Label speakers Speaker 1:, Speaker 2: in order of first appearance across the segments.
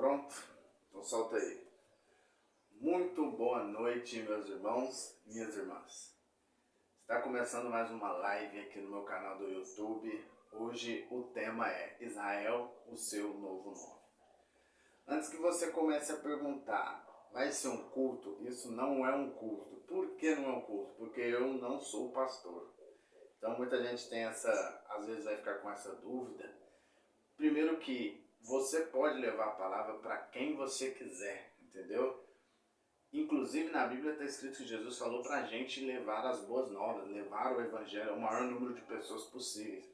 Speaker 1: pronto? Então solta aí. Muito boa noite, meus irmãos e minhas irmãs. Está começando mais uma live aqui no meu canal do YouTube. Hoje o tema é Israel, o seu novo nome. Antes que você comece a perguntar, vai ser um culto? Isso não é um culto. Por que não é um culto? Porque eu não sou pastor. Então muita gente tem às vezes vai ficar com essa dúvida. Primeiro que você pode levar a palavra para quem você quiser, entendeu? Inclusive na Bíblia está escrito que Jesus falou para a gente levar as boas novas, levar o evangelho ao maior número de pessoas possíveis.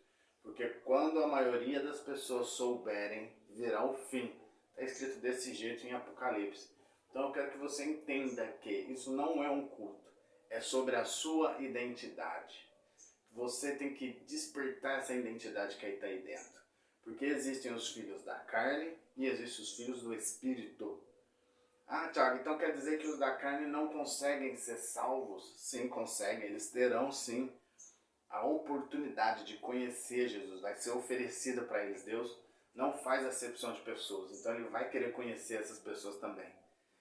Speaker 1: Porque quando a maioria das pessoas souberem, virá o fim. Está escrito desse jeito em Apocalipse. Então eu quero que você entenda que isso não é um culto, é sobre a sua identidade. Você tem que despertar essa identidade que está aí dentro. Porque existem os filhos da carne e existem os filhos do Espírito. Ah, Thiago, então quer dizer que os da carne não conseguem ser salvos? Sim, conseguem. Eles terão sim a oportunidade de conhecer Jesus. Vai ser oferecida para eles. Deus não faz acepção de pessoas. Então Ele vai querer conhecer essas pessoas também.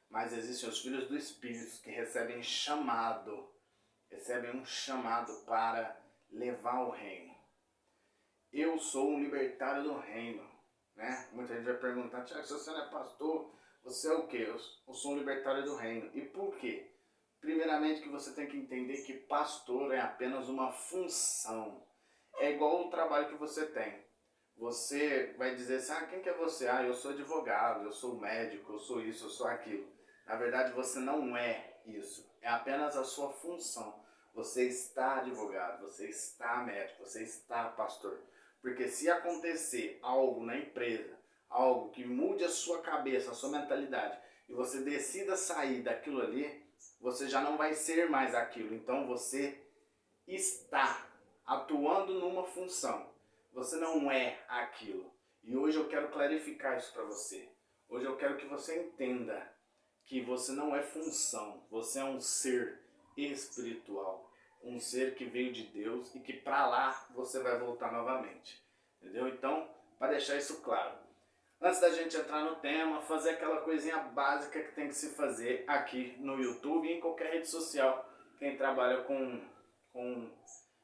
Speaker 1: Mas existem os filhos do Espírito que recebem um chamado para levar o reino. Eu sou um libertário do reino, né? Muita gente vai perguntar, Tiago, se você não é pastor, você é o quê? Eu sou um libertário do reino. E por quê? Primeiramente que você tem que entender que pastor é apenas uma função. É igual o trabalho que você tem. Você vai dizer assim, quem que é você? Eu sou advogado, eu sou médico, eu sou isso, eu sou aquilo. Na verdade, você não é isso. É apenas a sua função. Você está advogado, você está médico, você está pastor. Porque se acontecer algo na empresa, algo que mude a sua cabeça, a sua mentalidade, e você decida sair daquilo ali, você já não vai ser mais aquilo. Então você está atuando numa função. Você não é aquilo. E hoje eu quero clarificar isso para você. Hoje eu quero que você entenda que você não é função. Você é um ser espiritual. Um ser que veio de Deus e que para lá você vai voltar novamente. Entendeu? Então, para deixar isso claro. Antes da gente entrar no tema, fazer aquela coisinha básica que tem que se fazer aqui no YouTube e em qualquer rede social. Quem trabalha com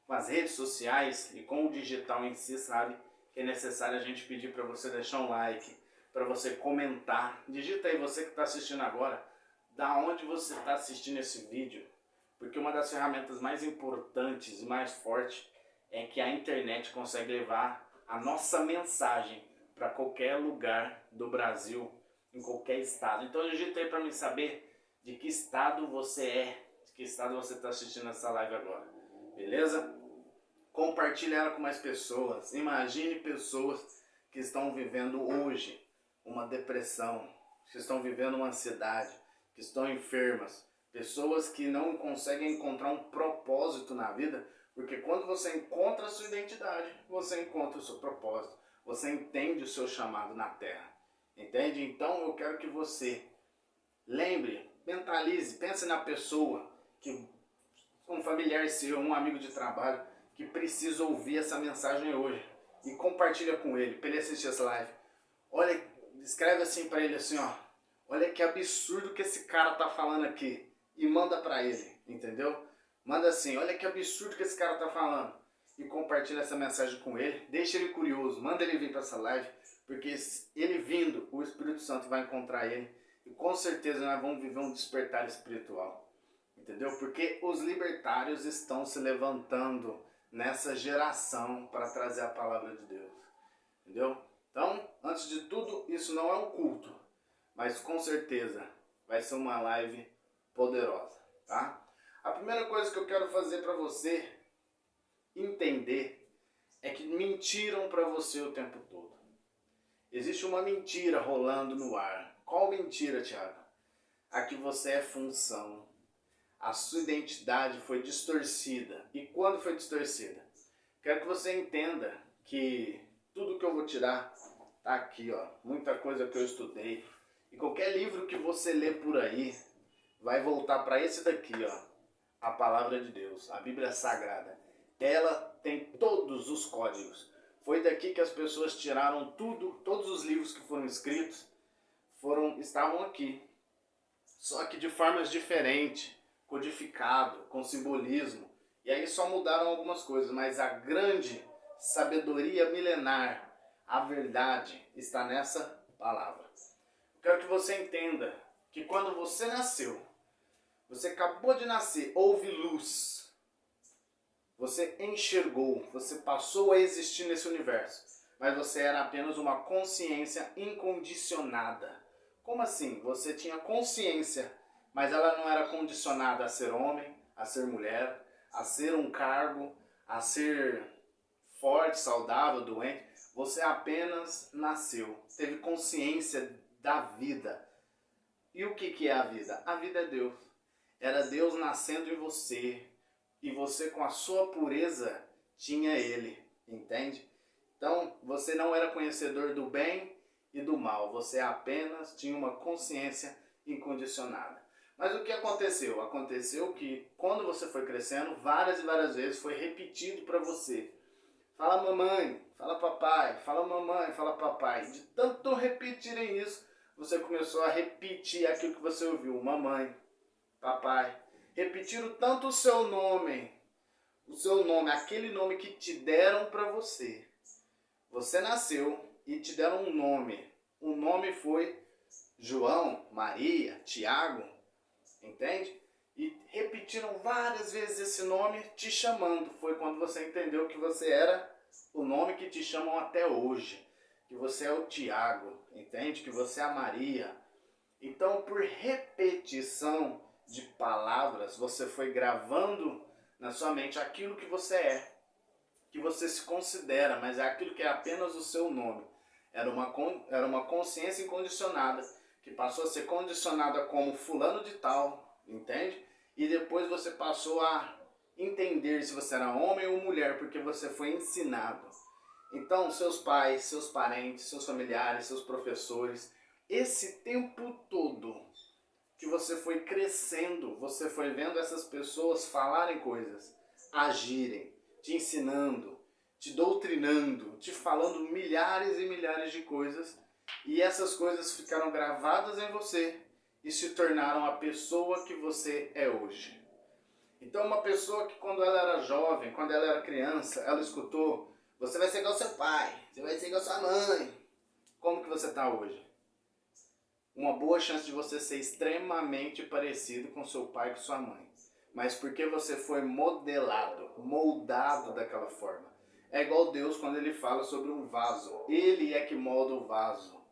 Speaker 1: as redes sociais e com o digital em si sabe que é necessário a gente pedir para você deixar um like, para você comentar. Digita aí você que está assistindo agora, da onde você está assistindo esse vídeo. Porque uma das ferramentas mais importantes e mais fortes é que a internet consegue levar a nossa mensagem para qualquer lugar do Brasil, em qualquer estado. Então digita aí para mim saber de que estado você é, de que estado você está assistindo essa live agora. Beleza? Compartilhe ela com mais pessoas. Imagine pessoas que estão vivendo hoje uma depressão, que estão vivendo uma ansiedade, que estão enfermas. Pessoas que não conseguem encontrar um propósito na vida, porque quando você encontra a sua identidade, você encontra o seu propósito. Você entende o seu chamado na terra. Entende? Então eu quero que você lembre, mentalize, pense na pessoa, que um familiar seu, um amigo de trabalho, que precisa ouvir essa mensagem hoje. E compartilha com ele, para ele assistir essa live. Olha, escreve assim para ele assim, olha que absurdo que esse cara tá falando aqui. E manda para ele, entendeu? Manda assim, olha que absurdo que esse cara tá falando. E compartilha essa mensagem com ele. Deixa ele curioso, manda ele vir para essa live. Porque ele vindo, o Espírito Santo vai encontrar ele. E com certeza nós vamos viver um despertar espiritual. Entendeu? Porque os libertários estão se levantando nessa geração para trazer a palavra de Deus. Entendeu? Então, antes de tudo, isso não é um culto. Mas com certeza vai ser uma live poderosa, tá? A primeira coisa que eu quero fazer para você entender é que mentiram para você o tempo todo. Existe uma mentira rolando no ar. Qual mentira, Thiago? A que você é função. A sua identidade foi distorcida. E quando foi distorcida? Quero que você entenda que tudo que eu vou tirar tá aqui, muita coisa que eu estudei. E qualquer livro que você lê por aí vai voltar para esse daqui, a palavra de Deus, a Bíblia Sagrada. Ela tem todos os códigos. Foi daqui que as pessoas tiraram tudo, todos os livros que foram escritos, estavam aqui, só que de formas diferentes, codificado, com simbolismo. E aí só mudaram algumas coisas, mas a grande sabedoria milenar, a verdade, está nessa palavra. Eu quero que você entenda que quando você nasceu, você acabou de nascer, houve luz, você enxergou, você passou a existir nesse universo, mas você era apenas uma consciência incondicionada. Como assim? Você tinha consciência, mas ela não era condicionada a ser homem, a ser mulher, a ser um cargo, a ser forte, saudável, doente. Você apenas nasceu, teve consciência da vida. E o que é a vida? A vida é Deus. Era Deus nascendo em você. E você, com a sua pureza, tinha Ele. Entende? Então, você não era conhecedor do bem e do mal. Você apenas tinha uma consciência incondicionada. Mas o que aconteceu? Aconteceu que, quando você foi crescendo, várias e várias vezes foi repetido para você. Fala mamãe, fala papai, fala mamãe, fala papai. De tanto repetirem isso, você começou a repetir aquilo que você ouviu. Mamãe, papai. Repetiram tanto o seu nome, aquele nome que te deram para você. Você nasceu e te deram um nome. O nome foi João, Maria, Tiago, entende? E repetiram várias vezes esse nome te chamando. Foi quando você entendeu que você era o nome que te chamam até hoje. Que você é o Tiago, entende? Que você é a Maria. Então, por repetição de palavras, você foi gravando na sua mente aquilo que você é, que você se considera, mas é aquilo que é apenas o seu nome. Era uma consciência incondicionada, que passou a ser condicionada como fulano de tal, entende? E depois você passou a entender se você era homem ou mulher, porque você foi ensinado. Então, seus pais, seus parentes, seus familiares, seus professores, esse tempo todo que você foi crescendo, você foi vendo essas pessoas falarem coisas, agirem, te ensinando, te doutrinando, te falando milhares e milhares de coisas, e essas coisas ficaram gravadas em você e se tornaram a pessoa que você é hoje. Então, uma pessoa que quando ela era jovem, quando ela era criança, ela escutou: você vai ser igual seu pai, você vai ser igual sua mãe. Como que você está hoje? Uma boa chance de você ser extremamente parecido com seu pai e com sua mãe. Mas porque você foi modelado, moldado daquela forma. É igual Deus quando Ele fala sobre um vaso. Ele é que molda o vaso.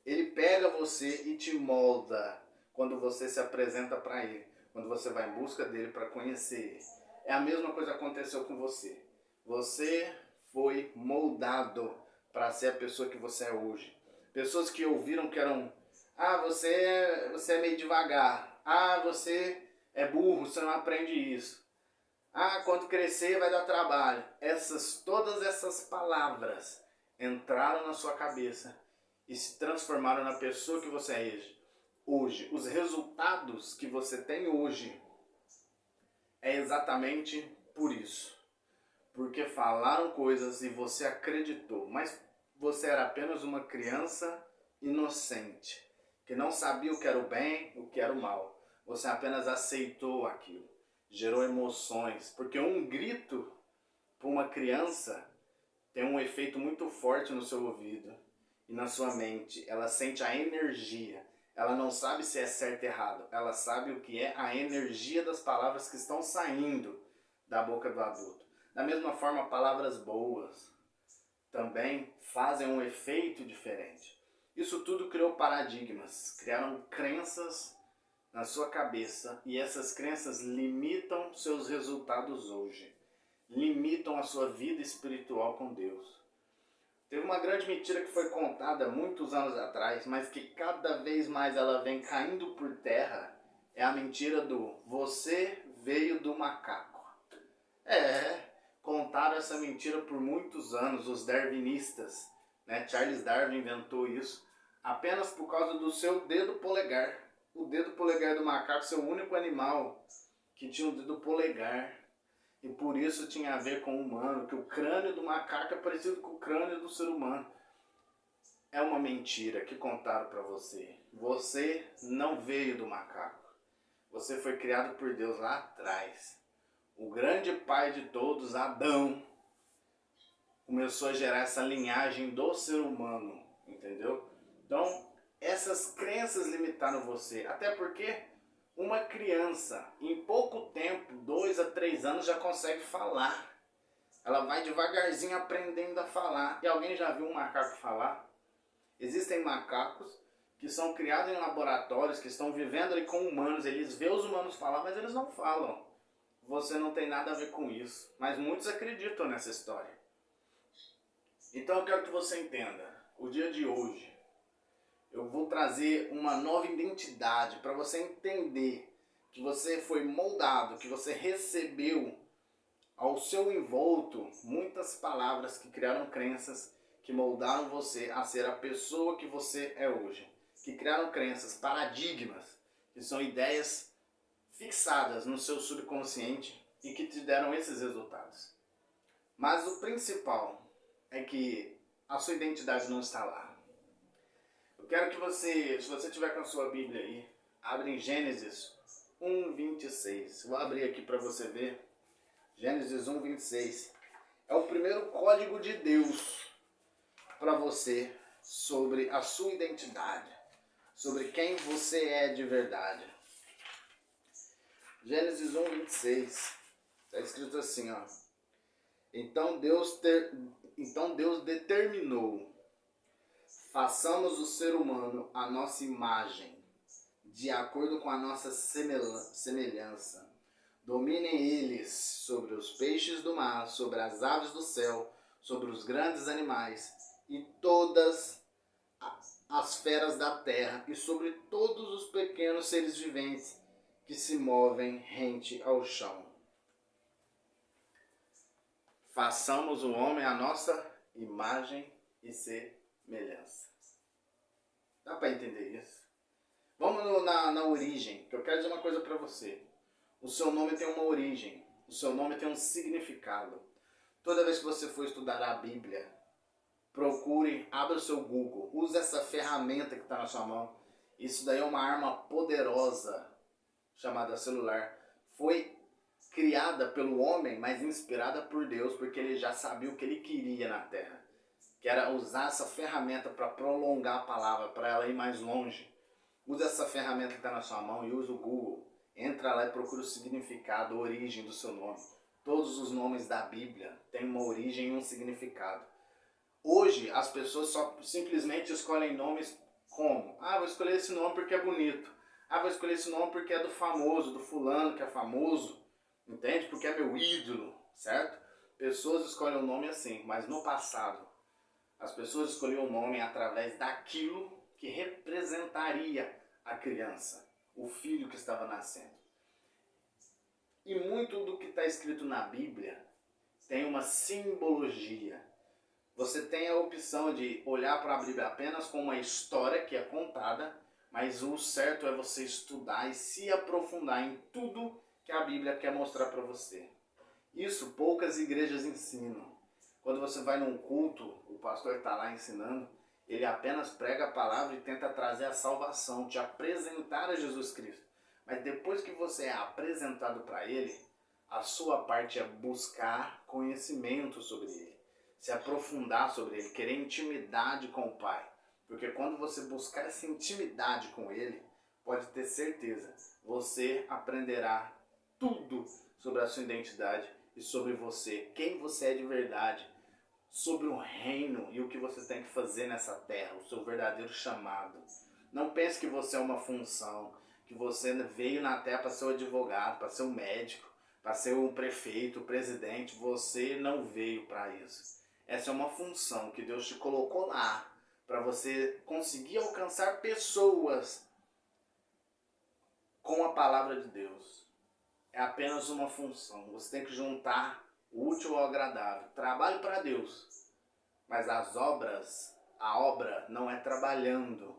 Speaker 1: Ele pega você e te molda quando você se apresenta para Ele. Quando você vai em busca dele para conhecer Ele. É a mesma coisa que aconteceu com você. Você foi moldado para ser a pessoa que você é hoje. Pessoas que ouviram que eram: ah, você é meio devagar. Ah, você é burro, você não aprende isso. Ah, quando crescer vai dar trabalho. Todas essas palavras entraram na sua cabeça e se transformaram na pessoa que você é hoje. Os resultados que você tem hoje é exatamente por isso. Porque falaram coisas e você acreditou. Mas você era apenas uma criança inocente, que não sabia o que era o bem, o que era o mal. Você apenas aceitou aquilo. Gerou emoções. Porque um grito para uma criança tem um efeito muito forte no seu ouvido e na sua mente. Ela sente a energia. Ela não sabe se é certo ou errado. Ela sabe o que é a energia das palavras que estão saindo da boca do adulto. Da mesma forma, palavras boas também fazem um efeito diferente. Isso tudo criou paradigmas, criaram crenças na sua cabeça, e essas crenças limitam seus resultados hoje, limitam a sua vida espiritual com Deus. Teve uma grande mentira que foi contada muitos anos atrás, mas que cada vez mais ela vem caindo por terra, é a mentira do você veio do macaco. Contaram essa mentira por muitos anos, os darwinistas, né? Charles Darwin inventou isso apenas por causa do seu dedo polegar. O dedo polegar do macaco ser o único animal que tinha o dedo polegar. E por isso tinha a ver com o humano, que o crânio do macaco é parecido com o crânio do ser humano. é uma mentira que contaram para você. Você não veio do macaco. Você foi criado por Deus lá atrás. O grande pai de todos, Adão, começou a gerar essa linhagem do ser humano, entendeu? Então, essas crenças limitaram você. Até porque uma criança, em pouco tempo, 2 a 3 anos, já consegue falar. Ela vai devagarzinho aprendendo a falar. E alguém já viu um macaco falar? Existem macacos que são criados em laboratórios, que estão vivendo ali com humanos. Eles veem os humanos falar, mas eles não falam. Você não tem nada a ver com isso. Mas muitos acreditam nessa história. Então eu quero que você entenda. O dia de hoje, eu vou trazer uma nova identidade para você entender que você foi moldado, que você recebeu ao seu envolto muitas palavras que criaram crenças, que moldaram você a ser a pessoa que você é hoje. Que criaram crenças, paradigmas, que são ideias fixadas no seu subconsciente e que te deram esses resultados. Mas o principal é que a sua identidade não está lá. Eu quero que você, se você tiver com a sua Bíblia aí, abre em Gênesis 1:26. Vou abrir aqui para você ver. Gênesis 1:26. É o primeiro código de Deus para você sobre a sua identidade, sobre quem você é de verdade. Gênesis 1:26. Está escrito assim, ó. Então Deus determinou: façamos o ser humano à nossa imagem, de acordo com a nossa semelhança. Dominem eles sobre os peixes do mar, sobre as aves do céu, sobre os grandes animais e todas as feras da terra, e sobre todos os pequenos seres viventes que se movem rente ao chão. Façamos o homem à nossa imagem e semelhança. Dá para entender isso? Vamos na origem, que eu quero dizer uma coisa para você. O seu nome tem uma origem, o seu nome tem um significado. Toda vez que você for estudar a Bíblia, procure, abra o seu Google, use essa ferramenta que está na sua mão. Isso daí é uma arma poderosa, chamada celular. Foi criada pelo homem, mas inspirada por Deus, porque ele já sabia o que ele queria na Terra. Que era usar essa ferramenta para prolongar a palavra, para ela ir mais longe. Use essa ferramenta que está na sua mão e use o Google. Entra lá e procura o significado, a origem do seu nome. Todos os nomes da Bíblia têm uma origem e um significado. Hoje, as pessoas só simplesmente escolhem nomes como: ah, vou escolher esse nome porque é bonito. Ah, vou escolher esse nome porque é do famoso, do fulano que é famoso. Entende? Porque é meu ídolo, certo? Pessoas escolhem o nome assim, mas no passado, as pessoas escolhiam o nome através daquilo que representaria a criança, o filho que estava nascendo. E muito do que está escrito na Bíblia tem uma simbologia. Você tem a opção de olhar para a Bíblia apenas como uma história que é contada, mas o certo é você estudar e se aprofundar em tudo que a Bíblia quer mostrar para você. Isso poucas igrejas ensinam. Quando você vai num culto, o pastor está lá ensinando, ele apenas prega a palavra e tenta trazer a salvação, te apresentar a Jesus Cristo. Mas depois que você é apresentado para ele, a sua parte é buscar conhecimento sobre ele, se aprofundar sobre ele, querer intimidade com o Pai. Porque quando você buscar essa intimidade com ele, pode ter certeza, você aprenderá tudo sobre a sua identidade e sobre você, quem você é de verdade, sobre o reino e o que você tem que fazer nessa terra, o seu verdadeiro chamado. Não pense que você é uma função, que você veio na terra para ser um advogado, para ser um médico, para ser um prefeito, um presidente. Você não veio para isso. Essa é uma função que Deus te colocou lá para você conseguir alcançar pessoas com a palavra de Deus. É apenas uma função. Você tem que juntar o útil ao agradável. Trabalhe para Deus. Mas a obra não é trabalhando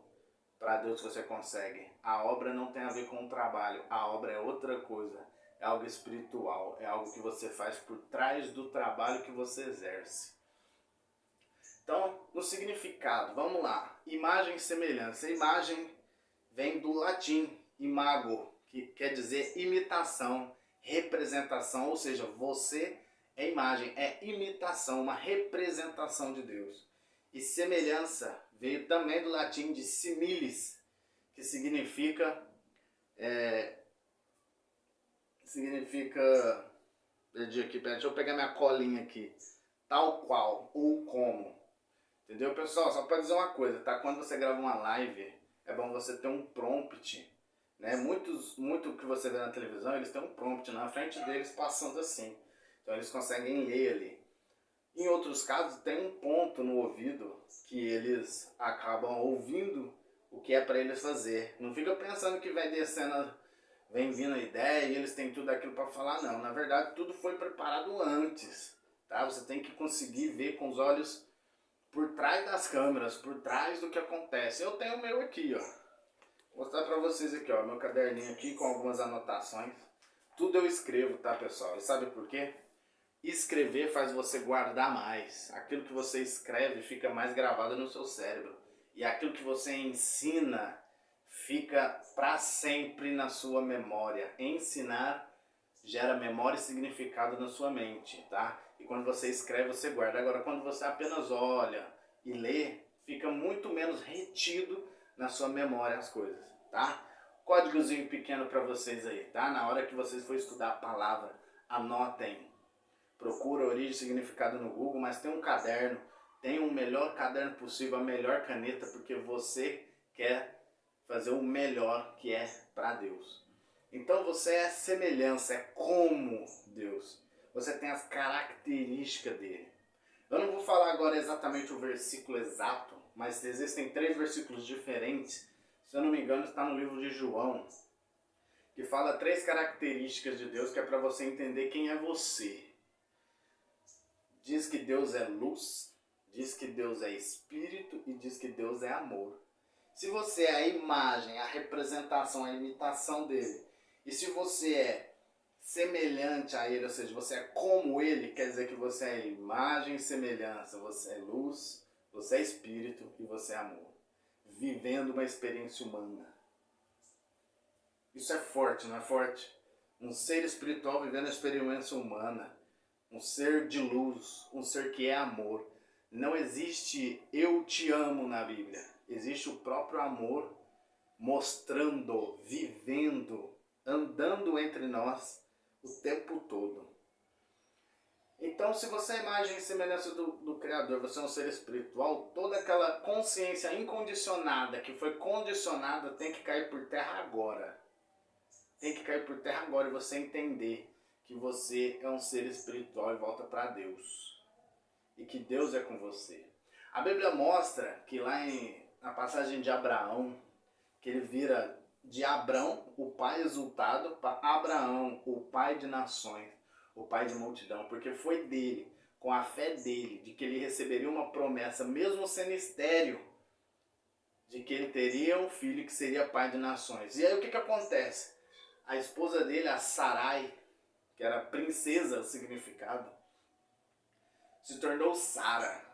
Speaker 1: para Deus que você consegue. A obra não tem a ver com o trabalho. A obra é outra coisa. É algo espiritual. É algo que você faz por trás do trabalho que você exerce. Então, no significado, vamos lá. Imagem e semelhança. Imagem vem do latim, imago, que quer dizer imitação, representação, ou seja, você é imagem, é imitação, uma representação de Deus. E semelhança veio também do latim de similis, que significa perdi aqui, deixa eu pegar minha colinha aqui. Tal qual, ou como. Entendeu, pessoal? Só para dizer uma coisa, tá? Quando você grava uma live, é bom você ter um prompt, né? Muito que você vê na televisão, eles têm um prompt na frente deles passando assim. Então eles conseguem ler ali. Em outros casos, tem um ponto no ouvido que eles acabam ouvindo o que é para eles fazer. Não fica pensando que vai descendo, vem vindo a ideia e eles têm tudo aquilo para falar, não. Na verdade, tudo foi preparado antes, tá? Você tem que conseguir ver com os olhos por trás das câmeras, por trás do que acontece. Eu tenho o meu aqui, ó. Vou mostrar para vocês aqui, ó, meu caderninho aqui com algumas anotações. Tudo eu escrevo, tá, pessoal? E sabe por quê? Escrever faz você guardar mais. Aquilo que você escreve fica mais gravado no seu cérebro. E aquilo que você ensina fica para sempre na sua memória. Ensinar gera memória e significado na sua mente, tá? E quando você escreve, você guarda. Agora, quando você apenas olha e lê, fica muito menos retido na sua memória as coisas, tá? Códigozinho pequeno para vocês aí, tá? Na hora que vocês for estudar a palavra, anotem. Procura origem e significado no Google, mas tem um caderno, tem o melhor caderno possível, a melhor caneta, porque você quer fazer o melhor que é para Deus. Então você é semelhança, é como Deus. Você tem as características dele. Eu não vou falar agora exatamente o versículo exato, mas existem 3 versículos diferentes. Se eu não me engano, está no livro de João, que fala 3 características de Deus, que é para você entender quem é você. Diz que Deus é luz, diz que Deus é espírito e diz que Deus é amor. Se você é a imagem, a representação, a imitação dele, e se você é semelhante a ele, ou seja, você é como ele, quer dizer que você é imagem e semelhança, você é luz, você é espírito e você é amor. Vivendo uma experiência humana. Isso é forte, não é forte? Um ser espiritual vivendo a experiência humana. Um ser de luz, um ser que é amor. Não existe eu te amo na Bíblia. Existe o próprio amor mostrando, vivendo, andando entre nós o tempo todo. Então, se você é a imagem e semelhança do Criador, você é um ser espiritual, toda aquela consciência incondicionada que foi condicionada tem que cair por terra agora. Tem que cair por terra agora e você entender que você é um ser espiritual e volta para Deus. E que Deus é com você. A Bíblia mostra que lá na passagem de Abraão, que ele vira de Abrão, o pai exultado, para Abraão, o pai de nações, o pai de multidão. Porque foi dele, com a fé dele, de que ele receberia uma promessa, mesmo sendo estéril, de que ele teria um filho que seria pai de nações. E aí o que acontece? A esposa dele, a Sarai, que era princesa, o significado, se tornou Sara.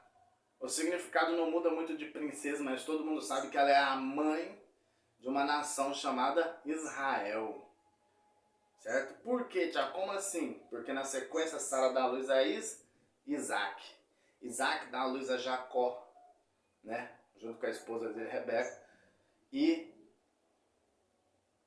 Speaker 1: O significado não muda muito de princesa, mas todo mundo sabe que ela é a mãe de uma nação chamada Israel. Certo? Por quê, Tiago? Como assim? Porque na sequência Sara dá a luz a Isaac. Isaac dá a luz a Jacó, né? Junto com a esposa dele, Rebeca. E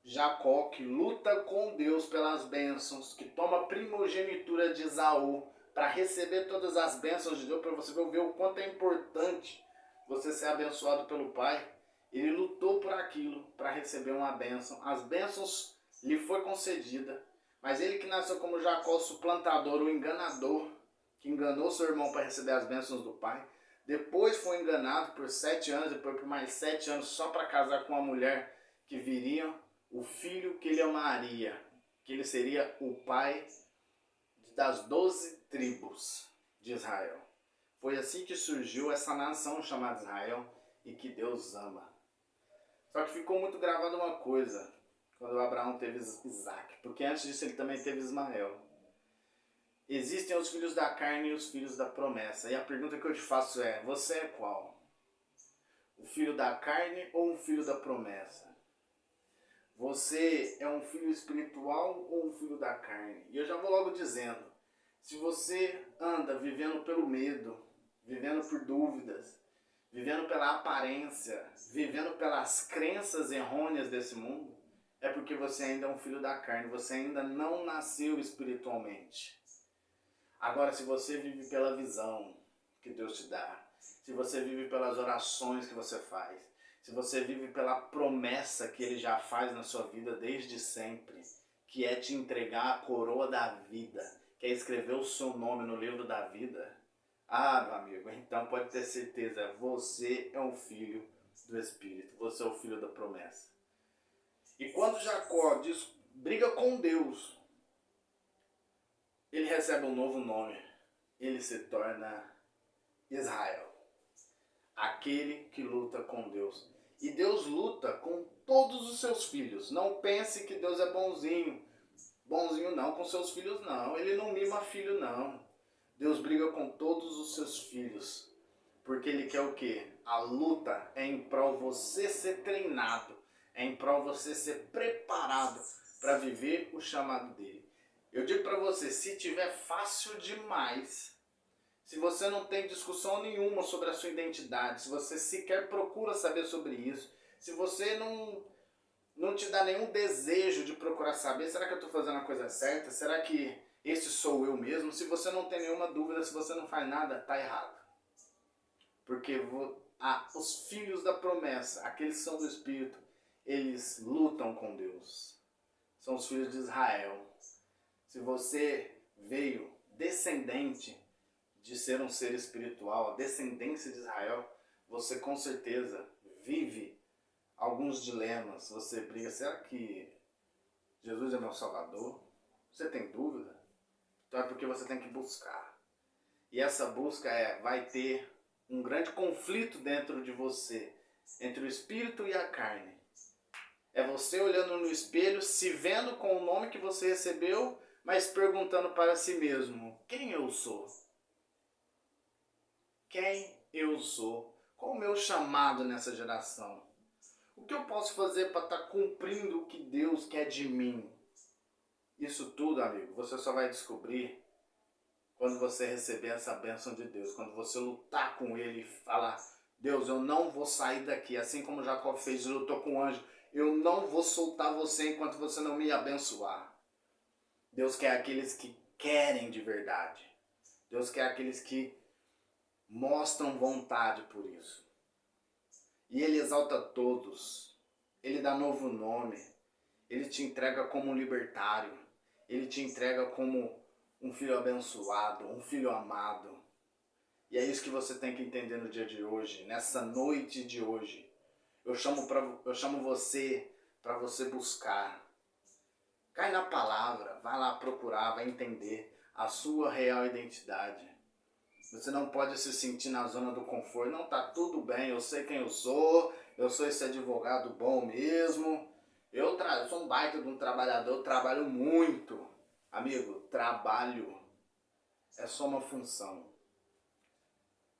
Speaker 1: Jacó, que luta com Deus pelas bênçãos, que toma a primogenitura de Esaú para receber todas as bênçãos de Deus, para você ver o quanto é importante você ser abençoado pelo Pai. Ele lutou por aquilo para receber uma bênção. As bênçãos lhe foi concedida, mas ele que nasceu como Jacó, o suplantador, o enganador, que enganou seu irmão para receber as bênçãos do Pai, depois foi enganado por 7 anos, depois por mais 7 anos só para casar com uma mulher que viria o filho que ele amaria, que ele seria o pai das 12 tribos de Israel. Foi assim que surgiu essa nação chamada Israel e que Deus ama. Só que ficou muito gravada uma coisa, quando Abraão teve Isaac, porque antes disso ele também teve Ismael. Existem os filhos da carne e os filhos da promessa. E a pergunta que eu te faço é, você é qual? O filho da carne ou o filho da promessa? Você é um filho espiritual ou um filho da carne? E eu já vou logo dizendo, se você anda vivendo pelo medo, vivendo por dúvidas, vivendo pela aparência, vivendo pelas crenças errôneas desse mundo, é porque você ainda é um filho da carne, você ainda não nasceu espiritualmente. Agora, se você vive pela visão que Deus te dá, se você vive pelas orações que você faz, se você vive pela promessa que Ele já faz na sua vida desde sempre, que é te entregar a coroa da vida, que é escrever o seu nome no livro da vida, meu amigo, então pode ter certeza, você é um filho do Espírito, você é o filho da promessa. E quando Jacó briga com Deus, ele recebe um novo nome, ele se torna Israel, aquele que luta com Deus. E Deus luta com todos os seus filhos. Não pense que Deus é bonzinho. Bonzinho não, com seus filhos não. Ele não mima filho não. Deus briga com todos os seus filhos. Porque Ele quer o quê? A luta é em prol você ser treinado. É em prol você ser preparado para viver o chamado dele. Eu digo para você, se tiver fácil demais, se você não tem discussão nenhuma sobre a sua identidade, se você sequer procura saber sobre isso, se você não te dá nenhum desejo de procurar saber, será que eu estou fazendo a coisa certa? Será que esse sou eu mesmo? Se você não tem nenhuma dúvida, se você não faz nada, está errado. Porque os filhos da promessa, aqueles que são do Espírito, eles lutam com Deus. São os filhos de Israel. Se você veio descendente de ser um ser espiritual, a descendência de Israel, você com certeza vive alguns dilemas. Você briga, será que Jesus é meu Salvador? Você tem dúvida? Então é porque você tem que buscar. E essa busca vai ter um grande conflito dentro de você, entre o espírito e a carne. É você olhando no espelho, se vendo com o nome que você recebeu, mas perguntando para si mesmo, quem eu sou? Quem eu sou? Qual o meu chamado nessa geração? O que eu posso fazer para estar cumprindo o que Deus quer de mim? Isso tudo, amigo, você só vai descobrir quando você receber essa bênção de Deus. Quando você lutar com Ele e falar, Deus, eu não vou sair daqui. Assim como Jacó fez e lutou com o anjo, eu não vou soltar você enquanto você não me abençoar. Deus quer aqueles que querem de verdade. Deus quer aqueles que mostram vontade por isso. E Ele exalta todos. Ele dá novo nome. Ele te entrega como um libertário. Ele te entrega como um filho abençoado, um filho amado. E é isso que você tem que entender no dia de hoje, nessa noite de hoje. Eu chamo você para você buscar. Cai na palavra, vai lá procurar, vai entender a sua real identidade. Você não pode se sentir na zona do conforto. Não, tá tudo bem, eu sei quem eu sou esse advogado bom mesmo. Eu sou um baita de um trabalhador, eu trabalho muito. Amigo, trabalho é só uma função.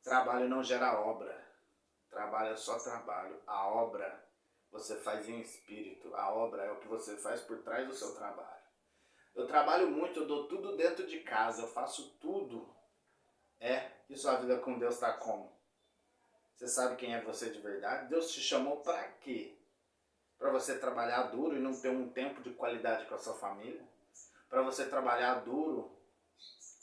Speaker 1: Trabalho não gera obra. Trabalho é só trabalho. A obra você faz em espírito. A obra é o que você faz por trás do seu trabalho. Eu trabalho muito, eu dou tudo dentro de casa, eu faço tudo. E sua vida com Deus está como? Você sabe quem é você de verdade? Deus te chamou para quê? Para você trabalhar duro e não ter um tempo de qualidade com a sua família? Para você trabalhar duro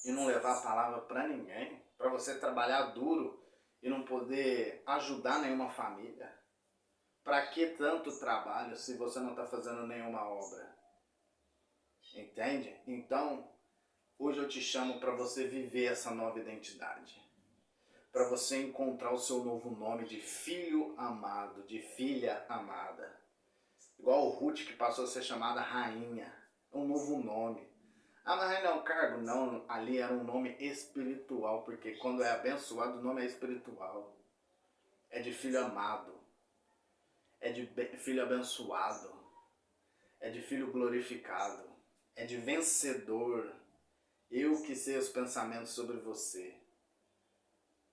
Speaker 1: e não levar a palavra para ninguém? Para você trabalhar duro e não poder ajudar nenhuma família? Para que tanto trabalho se você não está fazendo nenhuma obra? Entende? Então, hoje eu te chamo para você viver essa nova identidade. Para você encontrar o seu novo nome de filho amado, de filha amada. Igual o Ruth, que passou a ser chamada rainha. É um novo nome. Mas rainha é um cargo? Não, ali era um nome espiritual, porque quando é abençoado, o nome é espiritual. É de filho amado. É de filho abençoado. É de filho glorificado. É de vencedor. Eu que sei os pensamentos sobre você.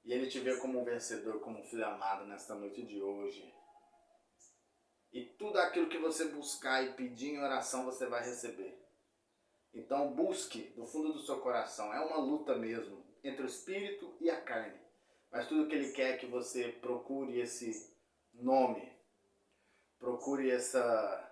Speaker 1: E Ele te vê como um vencedor, como um filho amado nesta noite de hoje. E tudo aquilo que você buscar e pedir em oração, você vai receber. Então busque do fundo do seu coração. É uma luta mesmo entre o espírito e a carne. Mas tudo que Ele quer é que você procure esse nome. Procure essa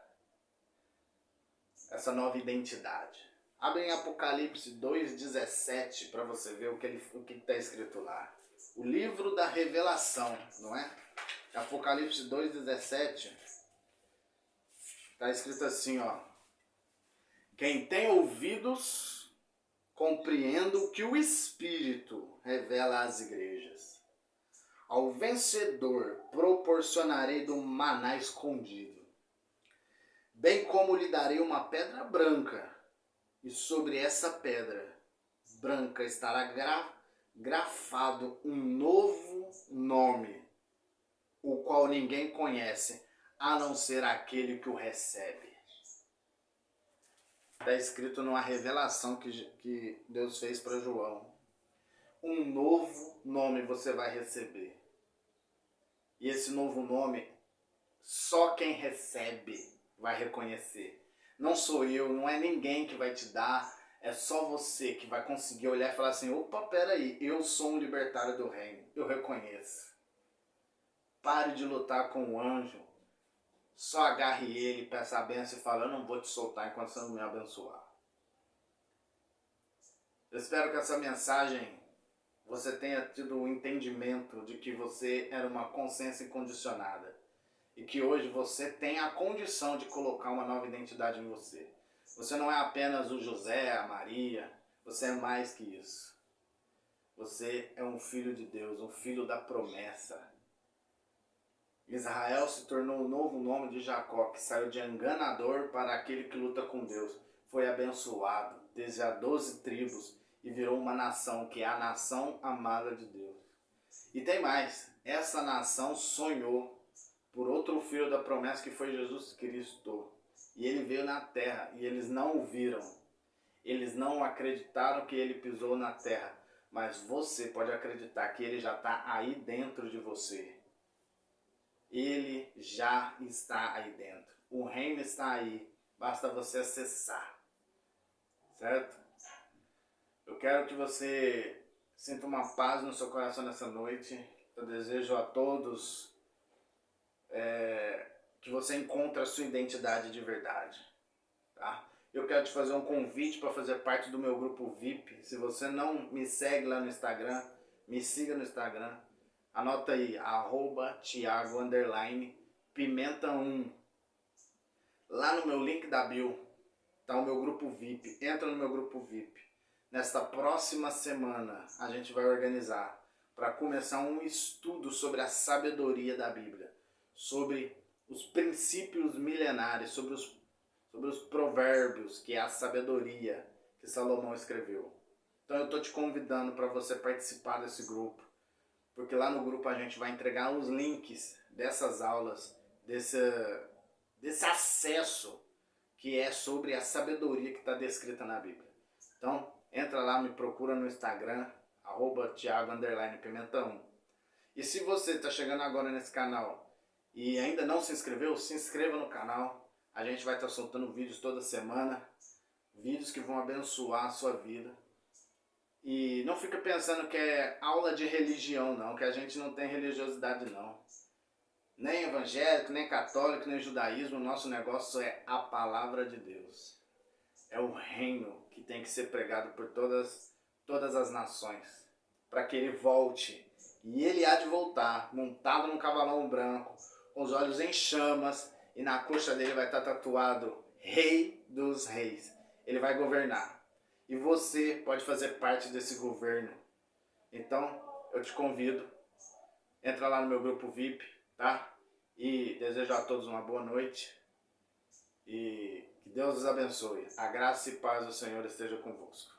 Speaker 1: nova identidade. Abre em Apocalipse 2,17 para você ver o que está escrito lá. O livro da revelação, não é? Apocalipse 2,17 está escrito assim, ó. Quem tem ouvidos, compreenda o que o Espírito revela às igrejas. Ao vencedor proporcionarei do maná escondido, bem como lhe darei uma pedra branca, e sobre essa pedra branca estará grafado um novo nome, o qual ninguém conhece, a não ser aquele que o recebe. Está escrito numa revelação que Deus fez para João. Um novo nome você vai receber. E esse novo nome, só quem recebe vai reconhecer. Não sou eu, não é ninguém que vai te dar, é só você que vai conseguir olhar e falar assim, opa, peraí, eu sou um libertário do reino, eu reconheço. Pare de lutar com o anjo, só agarre ele, peça a benção e fala, eu não vou te soltar enquanto você não me abençoar. Eu espero que essa mensagem você tenha tido o entendimento de que você era uma consciência incondicionada. E que hoje você tem a condição de colocar uma nova identidade em você. Você não é apenas o José, a Maria, você é mais que isso. Você é um filho de Deus, um filho da promessa. Israel se tornou o novo nome de Jacó, que saiu de enganador para aquele que luta com Deus. Foi abençoado desde as 12 tribos e virou uma nação, que é a nação amada de Deus. E tem mais, essa nação sonhou por outro filho da promessa que foi Jesus Cristo. E ele veio na terra e eles não o viram. Eles não acreditaram que ele pisou na terra. Mas você pode acreditar que ele já está aí dentro de você. Ele já está aí dentro. O reino está aí. Basta você acessar. Certo? Eu quero que você sinta uma paz no seu coração nessa noite. Eu desejo a todos que você encontre a sua identidade de verdade, tá? Eu quero te fazer um convite para fazer parte do meu grupo VIP. Se você não me segue lá no Instagram, me siga no Instagram. Anota aí, @Thiago_Pimenta1. Lá no meu link da bio tá o meu grupo VIP. Entra no meu grupo VIP. Nesta próxima semana a gente vai organizar para começar um estudo sobre a sabedoria da Bíblia, sobre os princípios milenares, sobre os provérbios, que é a sabedoria que Salomão escreveu. Então eu estou te convidando para você participar desse grupo, porque lá no grupo a gente vai entregar os links dessas aulas, desse acesso que é sobre a sabedoria que está descrita na Bíblia. Então entra lá, me procura no Instagram, @Thiago_Pimenta1. E se você está chegando agora nesse canal e ainda não se inscreveu, se inscreva no canal. A gente vai estar soltando vídeos toda semana, vídeos que vão abençoar a sua vida. E não fica pensando que é aula de religião não, que a gente não tem religiosidade não. Nem evangélico, nem católico, nem judaísmo, o nosso negócio é a palavra de Deus. É o reino que tem que ser pregado por todas as nações, para que ele volte. E ele há de voltar, montado num cavalão branco, com os olhos em chamas, e na coxa dele vai estar tatuado Rei dos Reis. Ele vai governar. E você pode fazer parte desse governo. Então, eu te convido, entra lá no meu grupo VIP, tá? E desejo a todos uma boa noite. E que Deus os abençoe. A graça e paz do Senhor esteja convosco.